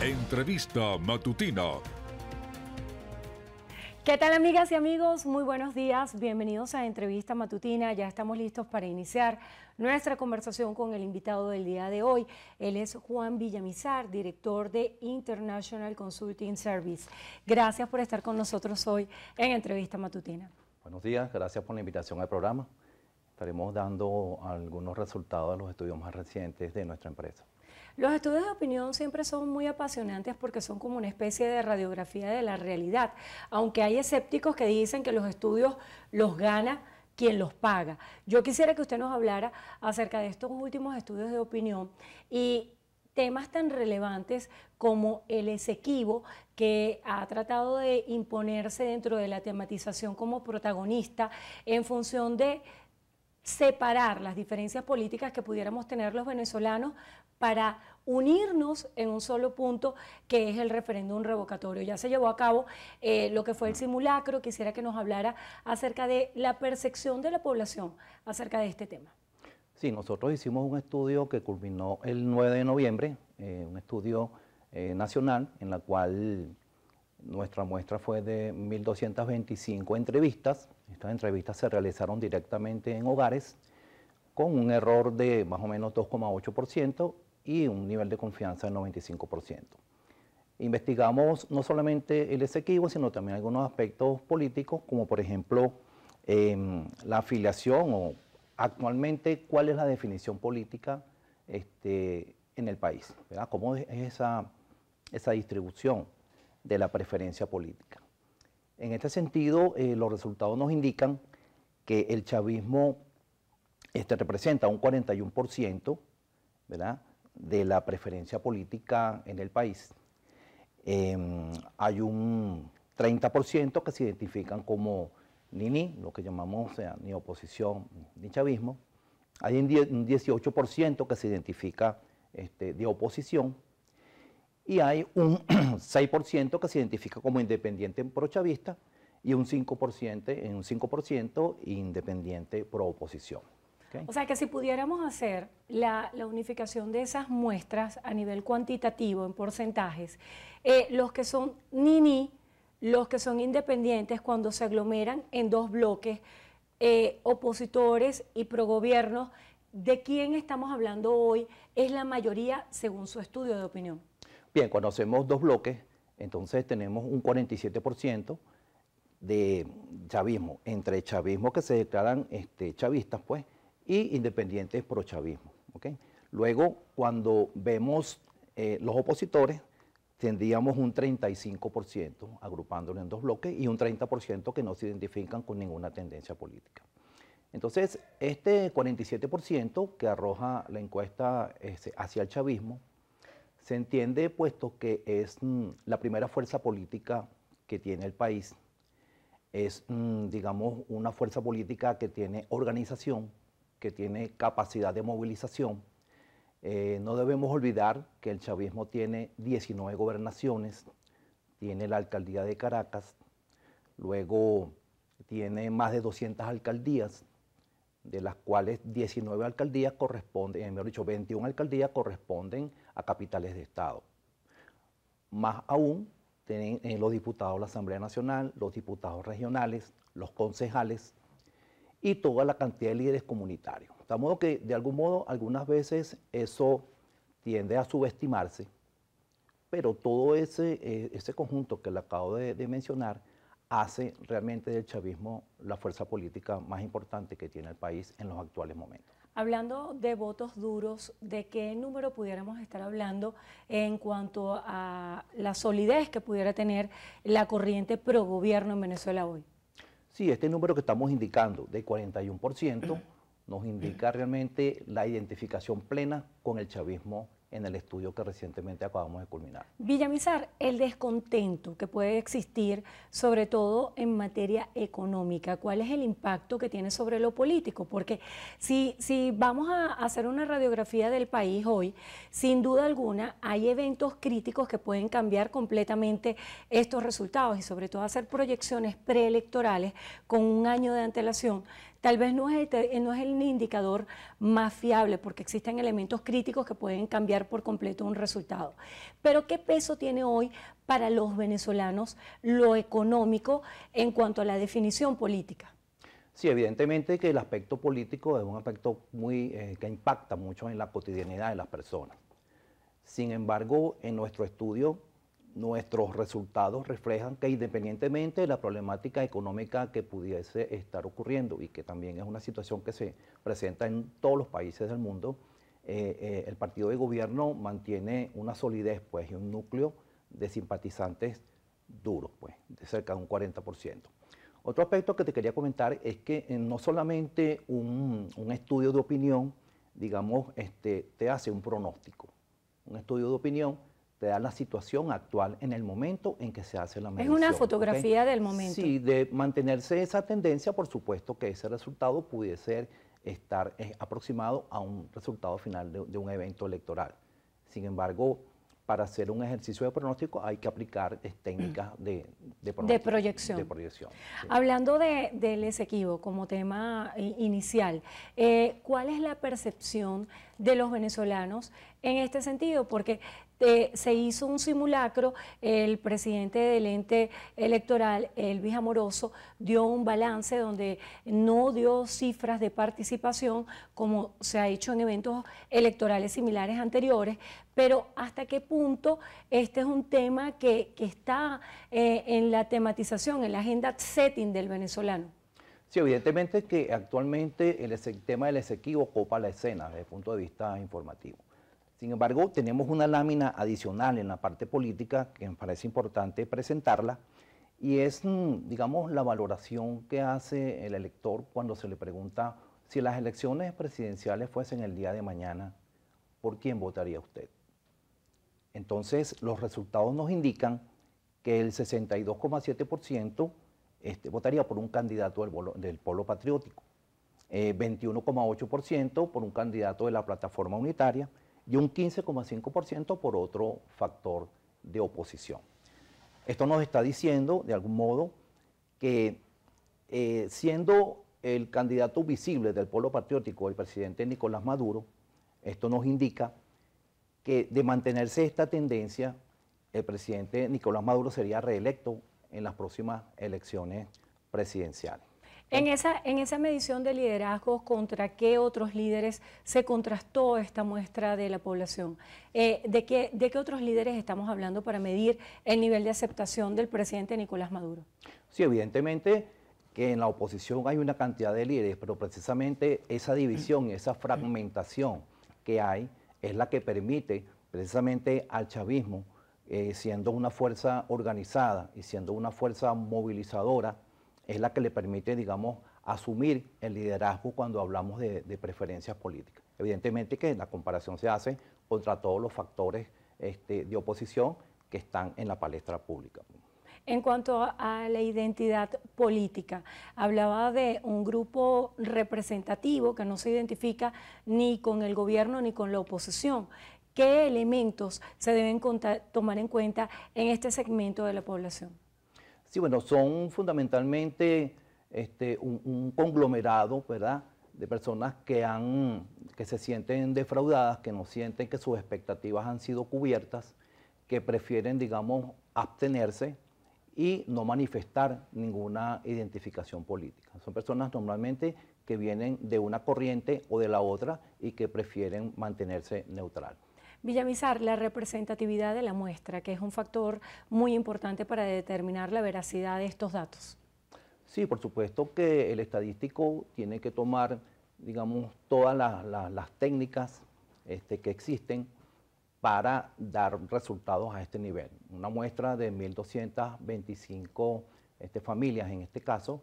Entrevista Matutina. ¿Qué tal, amigas y amigos? Muy buenos días, bienvenidos a Entrevista Matutina. Ya estamos listos para iniciar nuestra conversación con el invitado del día de hoy. Él es Juan Villamizar, director de International Consulting Service. Gracias por estar con nosotros hoy en Entrevista Matutina. Buenos días, gracias por la invitación al programa. Estaremos dando algunos resultados de los estudios más recientes de nuestra empresa. Los estudios de opinión siempre son muy apasionantes porque son como una especie de radiografía de la realidad, aunque hay escépticos que dicen que los estudios los gana quien los paga. Yo quisiera que usted nos hablara acerca de estos últimos estudios de opinión y temas tan relevantes como el Esequibo, que ha tratado de imponerse dentro de la tematización como protagonista en función de separar las diferencias políticas que pudiéramos tener los venezolanos para unirnos en un solo punto, que es el referéndum revocatorio. Ya se llevó a cabo lo que fue el simulacro. Quisiera que nos hablara acerca de la percepción de la población acerca de este tema. Sí, nosotros hicimos un estudio que culminó el 9 de noviembre, un estudio nacional en la cual nuestra muestra fue de 1.225 entrevistas. Estas entrevistas se realizaron directamente en hogares con un error de más o menos 2,8% y un nivel de confianza del 95%. Investigamos no solamente el Esequibo, sino también algunos aspectos políticos, como por ejemplo la afiliación o actualmente cuál es la definición política en el país, ¿verdad? ¿Cómo es esa distribución de la preferencia política? En este sentido, los resultados nos indican que el chavismo representa un 41%, ¿verdad?, de la preferencia política en el país. Hay un 30% que se identifican como ni, lo que llamamos ni oposición ni chavismo. Hay un 18% que se identifica de oposición. Y hay un 6% que se identifica como independiente prochavista y un 5% independiente pro oposición. ¿Okay? O sea que si pudiéramos hacer la unificación de esas muestras a nivel cuantitativo en porcentajes, los que son ni, los que son independientes, cuando se aglomeran en dos bloques, opositores y progobierno, ¿de quién estamos hablando hoy? ¿Es la mayoría según su estudio de opinión? Bien, cuando hacemos dos bloques, entonces tenemos un 47% de chavismo, entre chavismo que se declaran chavistas, pues, y independientes pro chavismo. ¿Okay? Luego, cuando vemos los opositores, tendríamos un 35%, agrupándolo en dos bloques, y un 30% que no se identifican con ninguna tendencia política. Entonces, este 47% que arroja la encuesta hacia el chavismo, se entiende puesto que es la primera fuerza política que tiene el país, es, digamos, una fuerza política que tiene organización, que tiene capacidad de movilización. No debemos olvidar que el chavismo tiene 19 gobernaciones, tiene la alcaldía de Caracas, luego tiene más de 200 alcaldías, de las cuales 19 alcaldías corresponden, mejor dicho, 21 alcaldías corresponden a capitales de estado. Más aún, tienen los diputados de la Asamblea Nacional, los diputados regionales, los concejales y toda la cantidad de líderes comunitarios. De modo que, de algún modo, algunas veces eso tiende a subestimarse, pero todo ese conjunto que le acabo de mencionar hace realmente del chavismo la fuerza política más importante que tiene el país en los actuales momentos. Hablando de votos duros, ¿de qué número pudiéramos estar hablando en cuanto a la solidez que pudiera tener la corriente pro gobierno en Venezuela hoy? Sí, este número que estamos indicando, de 41%, nos indica realmente la identificación plena con el chavismo en el estudio que recientemente acabamos de culminar. Villamizar, el descontento que puede existir, sobre todo en materia económica, ¿cuál es el impacto que tiene sobre lo político? Porque si vamos a hacer una radiografía del país hoy, sin duda alguna hay eventos críticos que pueden cambiar completamente estos resultados y sobre todo hacer proyecciones preelectorales con un año de antelación Tal vez no es el indicador más fiable porque existen elementos críticos que pueden cambiar por completo un resultado. Pero ¿qué peso tiene hoy para los venezolanos lo económico en cuanto a la definición política? Sí, evidentemente que el aspecto político es un aspecto que impacta mucho en la cotidianidad de las personas. Sin embargo, en nuestro estudio, nuestros resultados reflejan que independientemente de la problemática económica que pudiese estar ocurriendo y que también es una situación que se presenta en todos los países del mundo, el partido de gobierno mantiene una solidez pues, y un núcleo de simpatizantes duros, pues, de cerca de un 40%. Otro aspecto que te quería comentar es que no solamente un estudio de opinión, digamos, te hace un pronóstico. Un estudio de opinión te da la situación actual en el momento en que se hace la medición. Es una fotografía del momento. Sí, de mantenerse esa tendencia, por supuesto que ese resultado pudiese estar aproximado a un resultado final de un evento electoral. Sin embargo, para hacer un ejercicio de pronóstico hay que aplicar técnicas de proyección. Sí. Hablando del Esequibo como tema inicial, ¿cuál es la percepción de los venezolanos en este sentido? Porque se hizo un simulacro, el presidente del ente electoral, Elvis Amoroso, dio un balance donde no dio cifras de participación como se ha hecho en eventos electorales similares anteriores, pero ¿hasta qué punto este es un tema que está en la tematización, en la agenda setting del venezolano? Sí, evidentemente que actualmente el tema del Esequibo copa la escena desde el punto de vista informativo. Sin embargo, tenemos una lámina adicional en la parte política que me parece importante presentarla y es, digamos, la valoración que hace el elector cuando se le pregunta si las elecciones presidenciales fuesen el día de mañana, ¿por quién votaría usted? Entonces, los resultados nos indican que el 62,7% votaría por un candidato del Polo Patriótico, 21,8% por un candidato de la Plataforma Unitaria y un 15,5% por otro factor de oposición. Esto nos está diciendo, de algún modo, que siendo el candidato visible del Polo Patriótico el presidente Nicolás Maduro, esto nos indica que de mantenerse esta tendencia, el presidente Nicolás Maduro sería reelecto en las próximas elecciones presidenciales. En esa medición de liderazgos, ¿contra qué otros líderes se contrastó esta muestra de la población? ¿De qué otros líderes estamos hablando para medir el nivel de aceptación del presidente Nicolás Maduro? Sí, evidentemente que en la oposición hay una cantidad de líderes, pero precisamente esa división, esa fragmentación que hay, es la que permite precisamente al chavismo, siendo una fuerza organizada y siendo una fuerza movilizadora, es la que le permite, digamos, asumir el liderazgo cuando hablamos de preferencias políticas. Evidentemente que la comparación se hace contra todos los factores de oposición que están en la palestra pública. En cuanto a la identidad política, hablaba de un grupo representativo que no se identifica ni con el gobierno ni con la oposición. ¿Qué elementos se deben tomar en cuenta en este segmento de la población? Sí, bueno, son fundamentalmente un conglomerado, ¿verdad?, de personas que se sienten defraudadas, que no sienten que sus expectativas han sido cubiertas, que prefieren, digamos, abstenerse y no manifestar ninguna identificación política. Son personas normalmente que vienen de una corriente o de la otra y que prefieren mantenerse neutral. Villamizar, la representatividad de la muestra, que es un factor muy importante para determinar la veracidad de estos datos. Sí, por supuesto que el estadístico tiene que tomar, digamos, todas las técnicas que existen para dar resultados a este nivel. Una muestra de 1.225 familias, en este caso,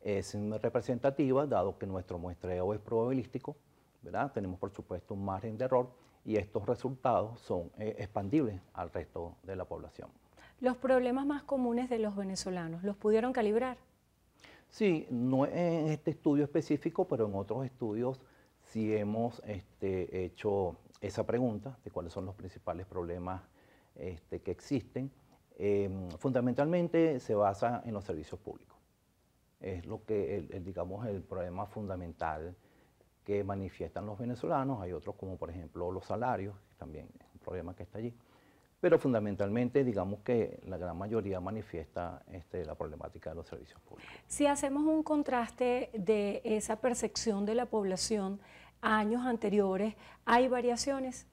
es representativa, dado que nuestro muestreo es probabilístico, ¿verdad? Tenemos, por supuesto, un margen de error y estos resultados son expandibles al resto de la población. ¿Los problemas más comunes de los venezolanos los pudieron calibrar? Sí, no en este estudio específico, pero en otros estudios sí hemos hecho esa pregunta de cuáles son los principales problemas que existen. Fundamentalmente se basa en los servicios públicos. es lo que, digamos, el problema fundamental que manifiestan los venezolanos. Hay otros como por ejemplo los salarios, que también es un problema que está allí. Pero fundamentalmente, digamos que la gran mayoría manifiesta la problemática de los servicios públicos. Si hacemos un contraste de esa percepción de la población a años anteriores, ¿hay variaciones?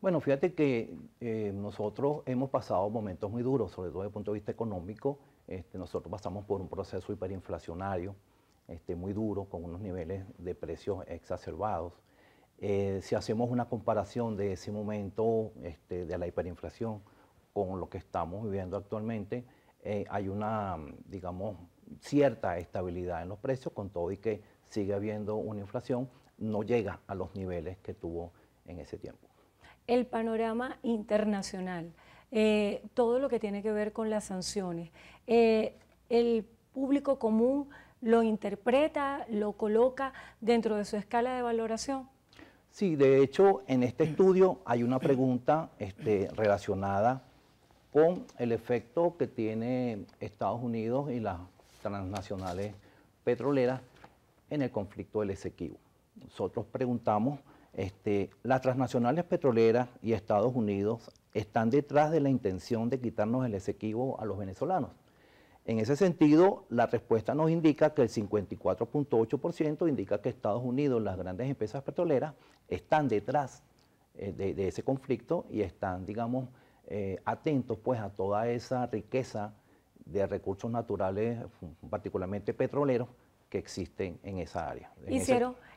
Bueno, fíjate que nosotros hemos pasado momentos muy duros, sobre todo desde el punto de vista económico. Nosotros pasamos por un proceso hiperinflacionario muy duro, con unos niveles de precios exacerbados. Si hacemos una comparación de ese momento de la hiperinflación con lo que estamos viviendo actualmente, hay una, digamos, cierta estabilidad en los precios, con todo y que sigue habiendo una inflación, no llega a los niveles que tuvo en ese tiempo. El panorama internacional, todo lo que tiene que ver con las sanciones, el público común lo interpreta, lo coloca dentro de su escala de valoración. Sí, de hecho, en este estudio hay una pregunta relacionada con el efecto que tiene Estados Unidos y las transnacionales petroleras en el conflicto del Esequibo. Nosotros preguntamos, ¿las transnacionales petroleras y Estados Unidos están detrás de la intención de quitarnos el Esequibo a los venezolanos? En ese sentido, la respuesta nos indica que el 54.8% indica que Estados Unidos, las grandes empresas petroleras, están detrás de ese conflicto y están, digamos, atentos pues, a toda esa riqueza de recursos naturales, particularmente petroleros, que existen en esa área.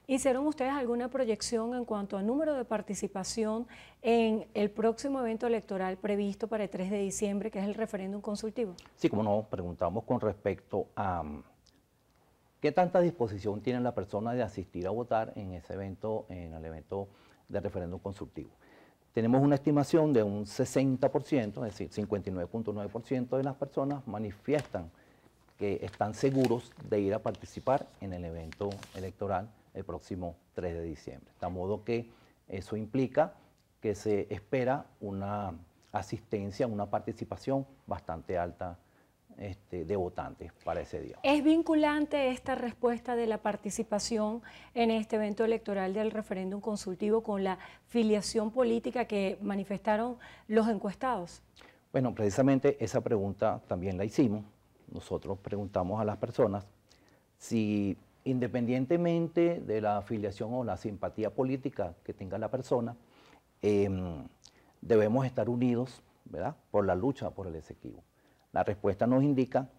¿Hicieron ustedes alguna proyección en cuanto al número de participación en el próximo evento electoral previsto para el 3 de diciembre, que es el referéndum consultivo? Sí, como nos preguntamos con respecto a qué tanta disposición tiene la persona de asistir a votar en ese evento, en el evento del referéndum consultivo. Tenemos una estimación de un 60%, es decir, 59.9% de las personas manifiestan que están seguros de ir a participar en el evento electoral el próximo 3 de diciembre. De modo que eso implica que se espera una asistencia, una participación bastante alta de votantes para ese día. ¿Es vinculante esta respuesta de la participación en este evento electoral del referéndum consultivo con la filiación política que manifestaron los encuestados? Bueno, precisamente esa pregunta también la hicimos. Nosotros preguntamos a las personas si, independientemente de la afiliación o la simpatía política que tenga la persona, debemos estar unidos, ¿verdad?, por la lucha por el Esequibo. La respuesta nos indica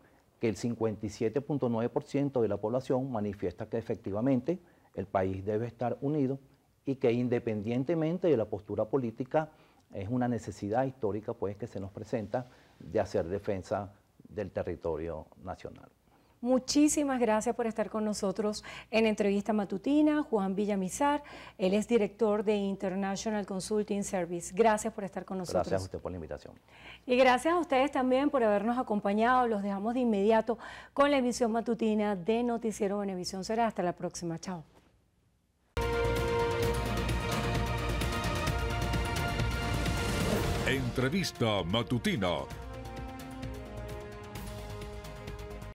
que el 57.9% de la población manifiesta que efectivamente el país debe estar unido y que independientemente de la postura política es una necesidad histórica pues, que se nos presenta de hacer defensa del territorio nacional. Muchísimas gracias por estar con nosotros en Entrevista Matutina. Juan Villamizar, él es director de International Consulting Service. Gracias por estar con nosotros. Gracias a usted por la invitación. Y gracias a ustedes también por habernos acompañado. Los dejamos de inmediato con la emisión matutina de Noticiero Venevisión. Será hasta la próxima. Chao. Entrevista Matutina